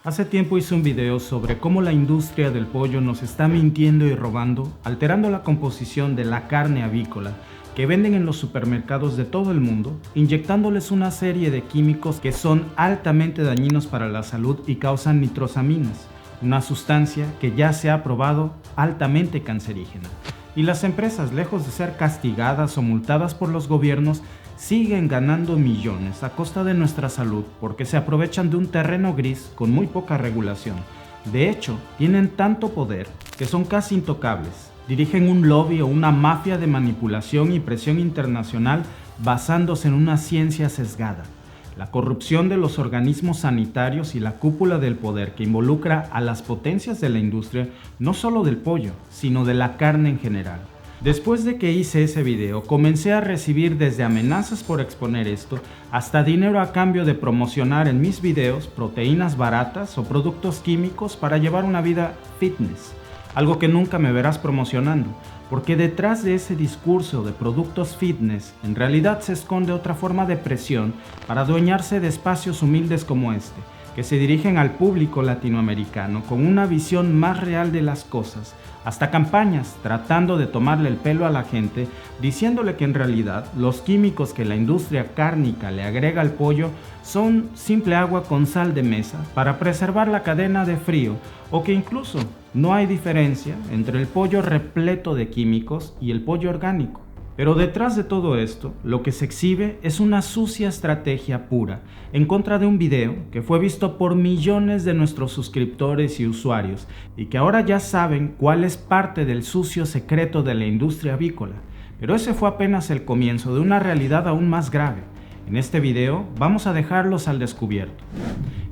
Hace tiempo hice un video sobre cómo la industria del pollo nos está mintiendo y robando, alterando la composición de la carne avícola que venden en los supermercados de todo el mundo, inyectándoles una serie de químicos que son altamente dañinos para la salud y causan nitrosaminas, una sustancia que ya se ha probado altamente cancerígena. Y las empresas, lejos de ser castigadas o multadas por los gobiernos, siguen ganando millones a costa de nuestra salud porque se aprovechan de un terreno gris con muy poca regulación. De hecho, tienen tanto poder que son casi intocables. Dirigen un lobby o una mafia de manipulación y presión internacional basándose en una ciencia sesgada. La corrupción de los organismos sanitarios y la cúpula del poder que involucra a las potencias de la industria, no solo del pollo, sino de la carne en general. Después de que hice ese video, comencé a recibir desde amenazas por exponer esto, hasta dinero a cambio de promocionar en mis videos proteínas baratas o productos químicos para llevar una vida fitness, algo que nunca me verás promocionando, porque detrás de ese discurso de productos fitness, en realidad se esconde otra forma de presión para adueñarse de espacios humildes como este, que se dirigen al público latinoamericano con una visión más real de las cosas, hasta campañas tratando de tomarle el pelo a la gente, diciéndole que en realidad los químicos que la industria cárnica le agrega al pollo son simple agua con sal de mesa para preservar la cadena de frío, o que incluso no hay diferencia entre el pollo repleto de químicos y el pollo orgánico. Pero detrás de todo esto, lo que se exhibe es una sucia estrategia pura en contra de un video que fue visto por millones de nuestros suscriptores y usuarios y que ahora ya saben cuál es parte del sucio secreto de la industria avícola. Pero ese fue apenas el comienzo de una realidad aún más grave. En este video vamos a dejarlos al descubierto.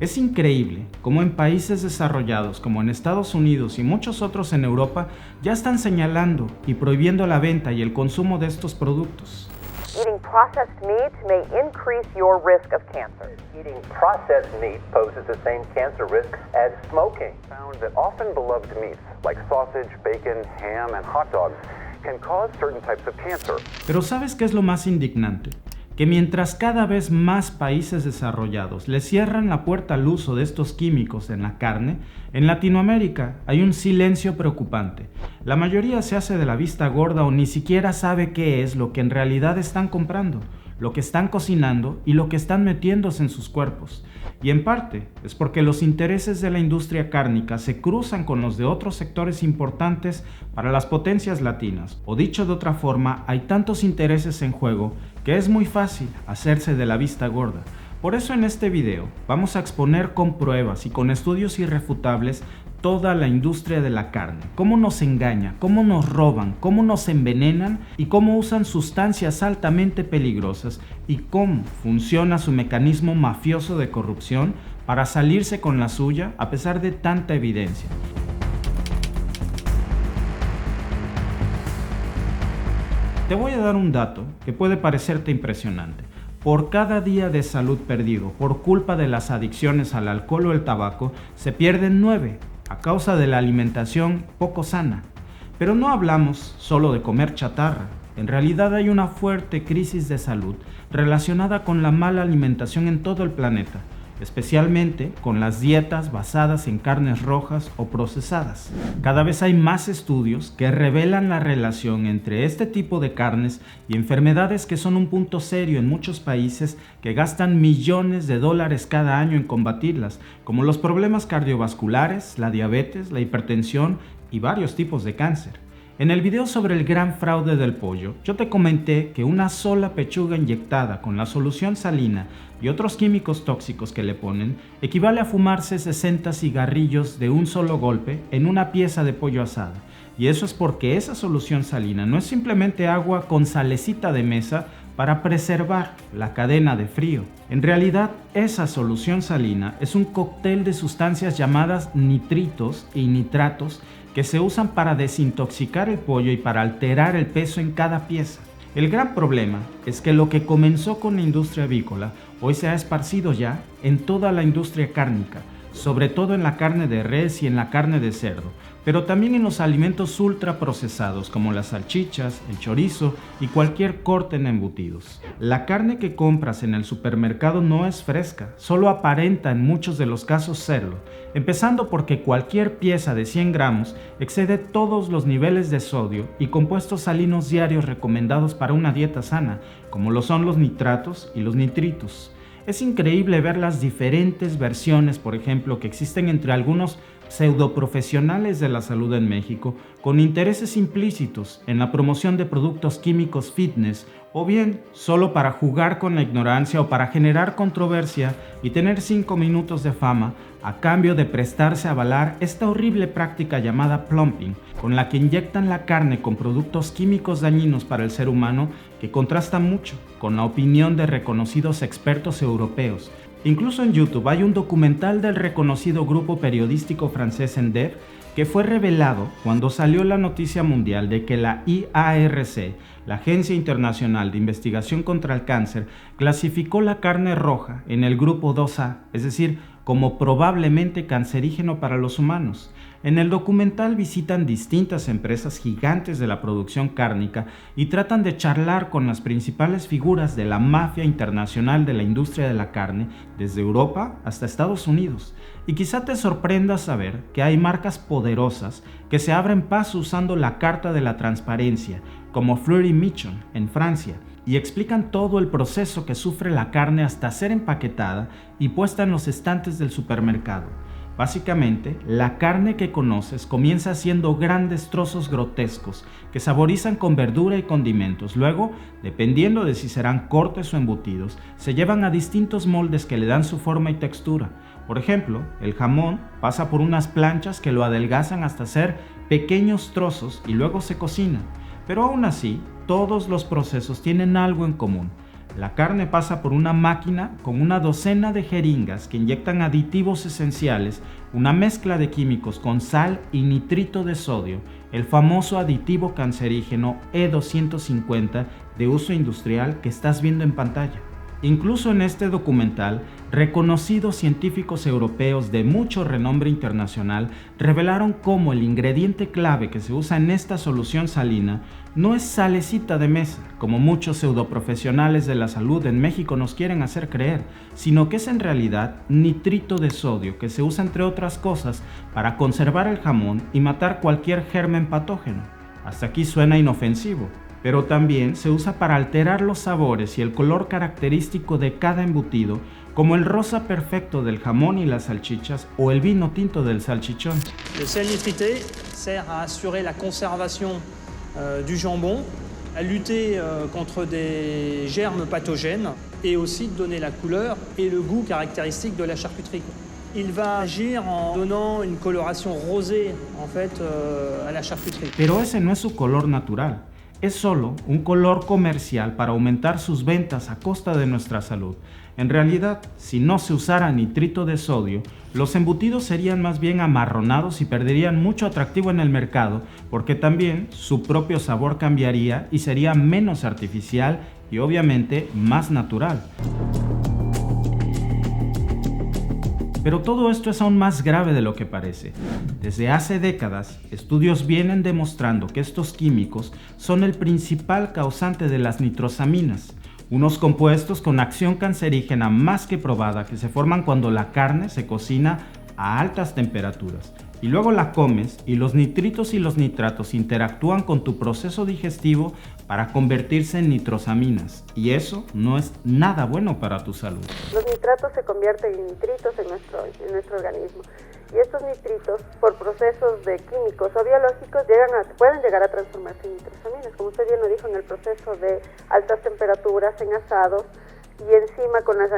Es increíble cómo en países desarrollados como en Estados Unidos y muchos otros en Europa ya están señalando y prohibiendo la venta y el consumo de estos productos. Eating processed meat may increase your risk of cancer. Eating processed meat poses the same cancer risk as smoking. Found that often beloved meats like sausage, bacon, ham, and hot dogs can cause certain types of cancer. Pero ¿sabes qué es lo más indignante? Que mientras cada vez más países desarrollados le cierran la puerta al uso de estos químicos en la carne, en Latinoamérica hay un silencio preocupante. La mayoría se hace de la vista gorda o ni siquiera sabe qué es lo que en realidad están comprando, lo que están cocinando y lo que están metiéndose en sus cuerpos. Y en parte es porque los intereses de la industria cárnica se cruzan con los de otros sectores importantes para las potencias latinas. O dicho de otra forma, hay tantos intereses en juego que es muy fácil hacerse de la vista gorda. Por eso en este video vamos a exponer con pruebas y con estudios irrefutables toda la industria de la carne, cómo nos engaña, cómo nos roban, cómo nos envenenan y cómo usan sustancias altamente peligrosas y cómo funciona su mecanismo mafioso de corrupción para salirse con la suya a pesar de tanta evidencia. Te voy a dar un dato que puede parecerte impresionante. Por cada día de salud perdido por culpa de las adicciones al alcohol o el tabaco, se pierden 9 a causa de la alimentación poco sana. Pero no hablamos solo de comer chatarra. En realidad hay una fuerte crisis de salud relacionada con la mala alimentación en todo el planeta, especialmente con las dietas basadas en carnes rojas o procesadas. Cada vez hay más estudios que revelan la relación entre este tipo de carnes y enfermedades que son un punto serio en muchos países que gastan millones de dólares cada año en combatirlas, como los problemas cardiovasculares, la diabetes, la hipertensión y varios tipos de cáncer. En el video sobre el gran fraude del pollo, yo te comenté que una sola pechuga inyectada con la solución salina y otros químicos tóxicos que le ponen equivale a fumarse 60 cigarrillos de un solo golpe en una pieza de pollo asada. Y eso es porque esa solución salina no es simplemente agua con salecita de mesa para preservar la cadena de frío. En realidad, esa solución salina es un cóctel de sustancias llamadas nitritos y nitratos que se usan para desintoxicar el pollo y para alterar el peso en cada pieza. El gran problema es que lo que comenzó con la industria avícola hoy se ha esparcido ya en toda la industria cárnica, sobre todo en la carne de res y en la carne de cerdo, pero también en los alimentos ultraprocesados como las salchichas, el chorizo y cualquier corte en embutidos. La carne que compras en el supermercado no es fresca, solo aparenta en muchos de los casos serlo, empezando porque cualquier pieza de 100 gramos excede todos los niveles de sodio y compuestos salinos diarios recomendados para una dieta sana, como lo son los nitratos y los nitritos. Es increíble ver las diferentes versiones, por ejemplo, que existen entre algunos pseudoprofesionales de la salud en México con intereses implícitos en la promoción de productos químicos fitness o bien solo para jugar con la ignorancia o para generar controversia y tener 5 minutos de fama a cambio de prestarse a avalar esta horrible práctica llamada plumping, con la que inyectan la carne con productos químicos dañinos para el ser humano que contrasta mucho con la opinión de reconocidos expertos europeos. Incluso en YouTube hay un documental del reconocido grupo periodístico francés ENDEAV que fue revelado cuando salió la noticia mundial de que la IARC, la Agencia Internacional de Investigación contra el Cáncer, clasificó la carne roja en el grupo 2A, es decir, como probablemente cancerígeno para los humanos. En el documental visitan distintas empresas gigantes de la producción cárnica y tratan de charlar con las principales figuras de la mafia internacional de la industria de la carne, desde Europa hasta Estados Unidos. Y quizá te sorprenda saber que hay marcas poderosas que se abren paso usando la Carta de la Transparencia, como Fleury Michon en Francia, y explican todo el proceso que sufre la carne hasta ser empaquetada y puesta en los estantes del supermercado. Básicamente, la carne que conoces comienza siendo grandes trozos grotescos que saborizan con verdura y condimentos. Luego, dependiendo de si serán cortes o embutidos, se llevan a distintos moldes que le dan su forma y textura. Por ejemplo, el jamón pasa por unas planchas que lo adelgazan hasta ser pequeños trozos y luego se cocina. Pero aún así, todos los procesos tienen algo en común. La carne pasa por una máquina con una docena de jeringas que inyectan aditivos esenciales, una mezcla de químicos con sal y nitrito de sodio, el famoso aditivo cancerígeno E250 de uso industrial que estás viendo en pantalla. Incluso en este documental, reconocidos científicos europeos de mucho renombre internacional revelaron cómo el ingrediente clave que se usa en esta solución salina no es salecita de mesa, como muchos pseudoprofesionales de la salud en México nos quieren hacer creer, sino que es en realidad nitrito de sodio que se usa entre otras cosas para conservar el jamón y matar cualquier germen patógeno. Hasta aquí suena inofensivo, pero también se usa para alterar los sabores y el color característico de cada embutido, como el rosa perfecto del jamón y las salchichas o el vino tinto del salchichón. Le sel nitrité sert à assurer la conservation du jambon, à lutter contre des germes pathogènes et aussi donner la couleur et le goût caractéristique de la charcuterie. Il va agir en donnant une coloration rosée en fait à la charcuterie. Pero ese no es su color natural. Es solo un color comercial para aumentar sus ventas a costa de nuestra salud. En realidad, si no se usara nitrito de sodio, los embutidos serían más bien amarronados y perderían mucho atractivo en el mercado, porque también su propio sabor cambiaría y sería menos artificial y obviamente más natural. Pero todo esto es aún más grave de lo que parece. Desde hace décadas, estudios vienen demostrando que estos químicos son el principal causante de las nitrosaminas, unos compuestos con acción cancerígena más que probada que se forman cuando la carne se cocina a altas temperaturas y luego la comes y los nitritos y los nitratos interactúan con tu proceso digestivo para convertirse en nitrosaminas y eso no es nada bueno para tu salud. Los nitratos se convierten en nitritos en nuestro organismo y estos nitritos por procesos de químicos o biológicos pueden llegar a transformarse en nitrosaminas, como usted bien lo dijo, en el proceso de altas temperaturas en asados. Y encima con las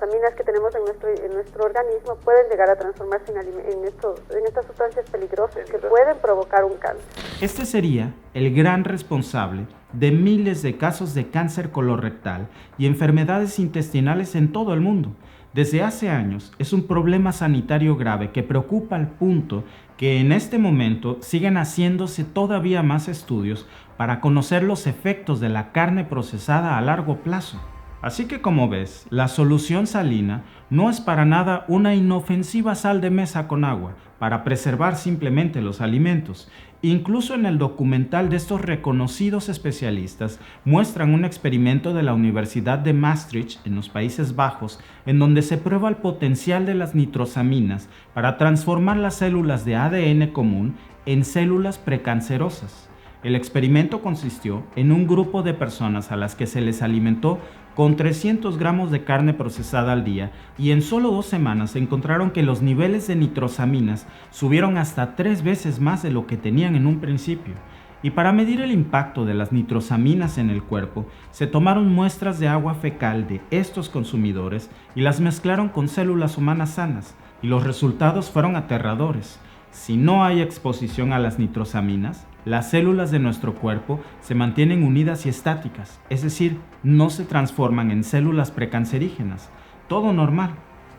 aminas que tenemos en nuestro organismo pueden llegar a transformarse en estas sustancias peligrosas que pueden provocar un cáncer. Este sería el gran responsable de miles de casos de cáncer colorectal y enfermedades intestinales en todo el mundo. Desde hace años es un problema sanitario grave que preocupa al punto que en este momento siguen haciéndose todavía más estudios para conocer los efectos de la carne procesada a largo plazo. Así que como ves, la solución salina no es para nada una inofensiva sal de mesa con agua para preservar simplemente los alimentos. Incluso en el documental de estos reconocidos especialistas muestran un experimento de la Universidad de Maastricht en los Países Bajos en donde se prueba el potencial de las nitrosaminas para transformar las células de ADN común en células precancerosas. El experimento consistió en un grupo de personas a las que se les alimentó con 300 gramos de carne procesada al día y en solo 2 semanas encontraron que los niveles de nitrosaminas subieron hasta 3 veces más de lo que tenían en un principio. Y para medir el impacto de las nitrosaminas en el cuerpo, se tomaron muestras de agua fecal de estos consumidores y las mezclaron con células humanas sanas, y los resultados fueron aterradores. Si no hay exposición a las nitrosaminas, las células de nuestro cuerpo se mantienen unidas y estáticas, es decir, no se transforman en células precancerígenas. Todo normal.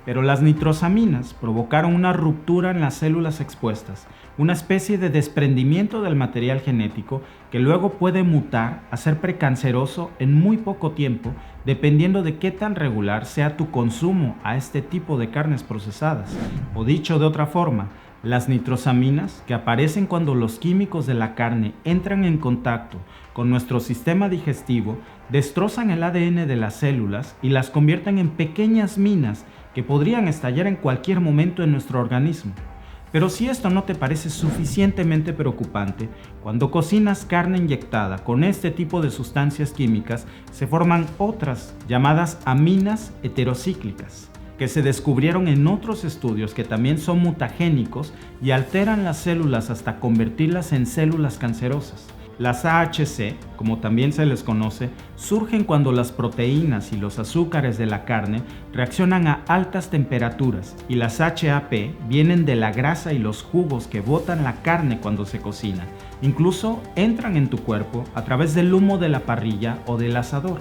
Pero las nitrosaminas provocaron una ruptura en las células expuestas, una especie de desprendimiento del material genético que luego puede mutar a ser precanceroso en muy poco tiempo, dependiendo de qué tan regular sea tu consumo a este tipo de carnes procesadas. O dicho de otra forma, las nitrosaminas, que aparecen cuando los químicos de la carne entran en contacto con nuestro sistema digestivo, destrozan el ADN de las células y las convierten en pequeñas minas que podrían estallar en cualquier momento en nuestro organismo. Pero si esto no te parece suficientemente preocupante, cuando cocinas carne inyectada con este tipo de sustancias químicas, se forman otras llamadas aminas heterocíclicas, que se descubrieron en otros estudios que también son mutagénicos y alteran las células hasta convertirlas en células cancerosas. Las AHC, como también se les conoce, surgen cuando las proteínas y los azúcares de la carne reaccionan a altas temperaturas, y las HAP vienen de la grasa y los jugos que botan la carne cuando se cocina. Incluso entran en tu cuerpo a través del humo de la parrilla o del asador.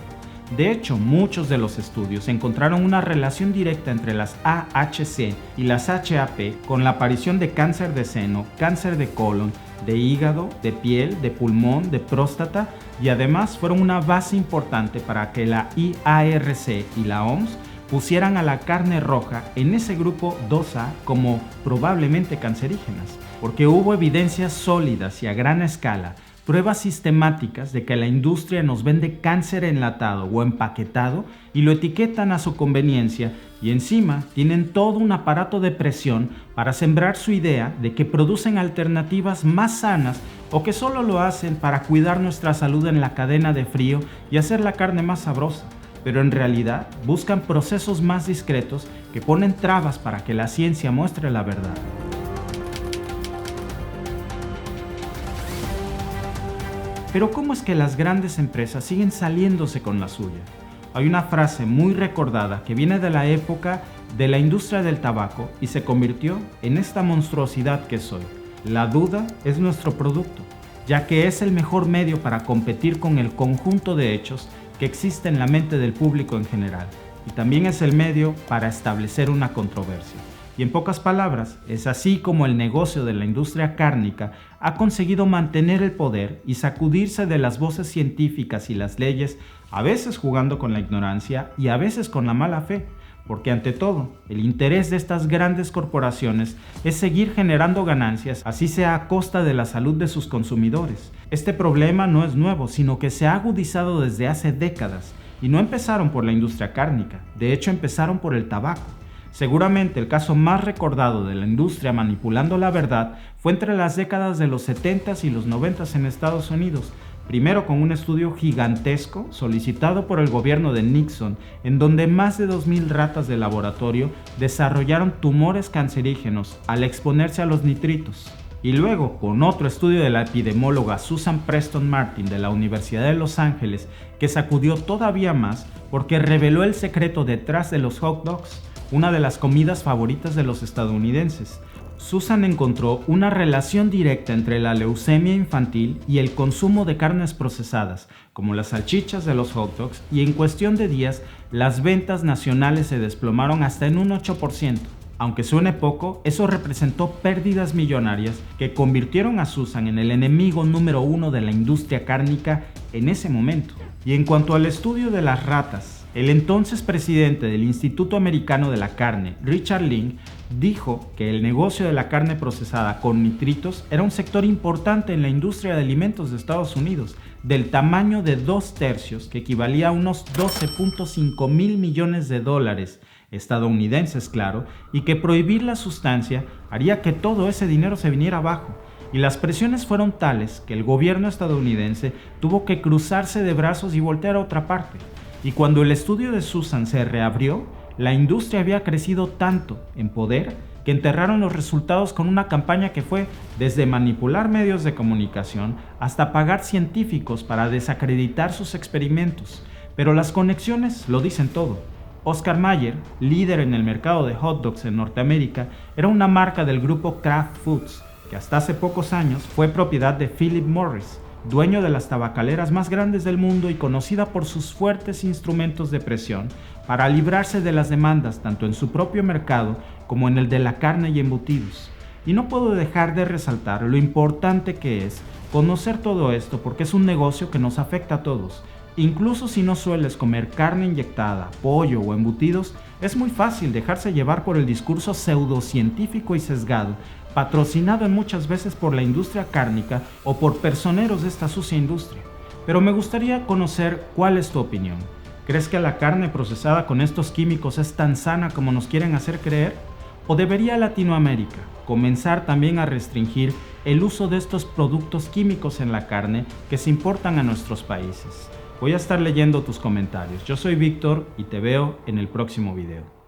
De hecho, muchos de los estudios encontraron una relación directa entre las AHC y las HAP con la aparición de cáncer de seno, cáncer de colon, de hígado, de piel, de pulmón, de próstata, y además fueron una base importante para que la IARC y la OMS pusieran a la carne roja en ese grupo 2A como probablemente cancerígenas, porque hubo evidencias sólidas y a gran escala, pruebas sistemáticas de que la industria nos vende cáncer enlatado o empaquetado y lo etiquetan a su conveniencia, y encima tienen todo un aparato de presión para sembrar su idea de que producen alternativas más sanas o que solo lo hacen para cuidar nuestra salud en la cadena de frío y hacer la carne más sabrosa. Pero en realidad buscan procesos más discretos que ponen trabas para que la ciencia muestre la verdad. Pero ¿cómo es que las grandes empresas siguen saliéndose con la suya? Hay una frase muy recordada que viene de la época de la industria del tabaco y se convirtió en esta monstruosidad que soy. La duda es nuestro producto, ya que es el mejor medio para competir con el conjunto de hechos que existe en la mente del público en general, y también es el medio para establecer una controversia. Y en pocas palabras, es así como el negocio de la industria cárnica ha conseguido mantener el poder y sacudirse de las voces científicas y las leyes, a veces jugando con la ignorancia y a veces con la mala fe, porque ante todo, el interés de estas grandes corporaciones es seguir generando ganancias, así sea a costa de la salud de sus consumidores. Este problema no es nuevo, sino que se ha agudizado desde hace décadas, y no empezaron por la industria cárnica, de hecho empezaron por el tabaco. Seguramente el caso más recordado de la industria manipulando la verdad fue entre las décadas de los 70s y los 90s en Estados Unidos, primero con un estudio gigantesco solicitado por el gobierno de Nixon, en donde más de 2,000 ratas de laboratorio desarrollaron tumores cancerígenos al exponerse a los nitritos. Y luego con otro estudio de la epidemióloga Susan Preston Martin de la Universidad de Los Ángeles, que sacudió todavía más porque reveló el secreto detrás de los hot dogs, una de las comidas favoritas de los estadounidenses. Susan encontró una relación directa entre la leucemia infantil y el consumo de carnes procesadas, como las salchichas de los hot dogs, y en cuestión de días, las ventas nacionales se desplomaron hasta en un 8%. Aunque suene poco, eso representó pérdidas millonarias que convirtieron a Susan en el enemigo número 1 de la industria cárnica en ese momento. Y en cuanto al estudio de las ratas, El entonces presidente del Instituto Americano de la Carne, Richard Link, dijo que el negocio de la carne procesada con nitritos era un sector importante en la industria de alimentos de Estados Unidos, del tamaño de 2/3, que equivalía a unos 12.5 mil millones de dólares estadounidenses, claro, y que prohibir la sustancia haría que todo ese dinero se viniera abajo. Y las presiones fueron tales que el gobierno estadounidense tuvo que cruzarse de brazos y voltear a otra parte. Y cuando el estudio de Susan se reabrió, la industria había crecido tanto en poder que enterraron los resultados con una campaña que fue desde manipular medios de comunicación hasta pagar científicos para desacreditar sus experimentos. Pero las conexiones lo dicen todo. Oscar Mayer, líder en el mercado de hot dogs en Norteamérica, era una marca del grupo Kraft Foods, que hasta hace pocos años fue propiedad de Philip Morris, dueño de las tabacaleras más grandes del mundo y conocida por sus fuertes instrumentos de presión para librarse de las demandas tanto en su propio mercado como en el de la carne y embutidos. Y no puedo dejar de resaltar lo importante que es conocer todo esto porque es un negocio que nos afecta a todos. Incluso si no sueles comer carne inyectada, pollo o embutidos, es muy fácil dejarse llevar por el discurso pseudocientífico y sesgado, patrocinado muchas veces por la industria cárnica o por personeros de esta sucia industria. Pero me gustaría conocer cuál es tu opinión. ¿Crees que la carne procesada con estos químicos es tan sana como nos quieren hacer creer? ¿O debería Latinoamérica comenzar también a restringir el uso de estos productos químicos en la carne que se importan a nuestros países? Voy a estar leyendo tus comentarios. Yo soy Víctor y te veo en el próximo video.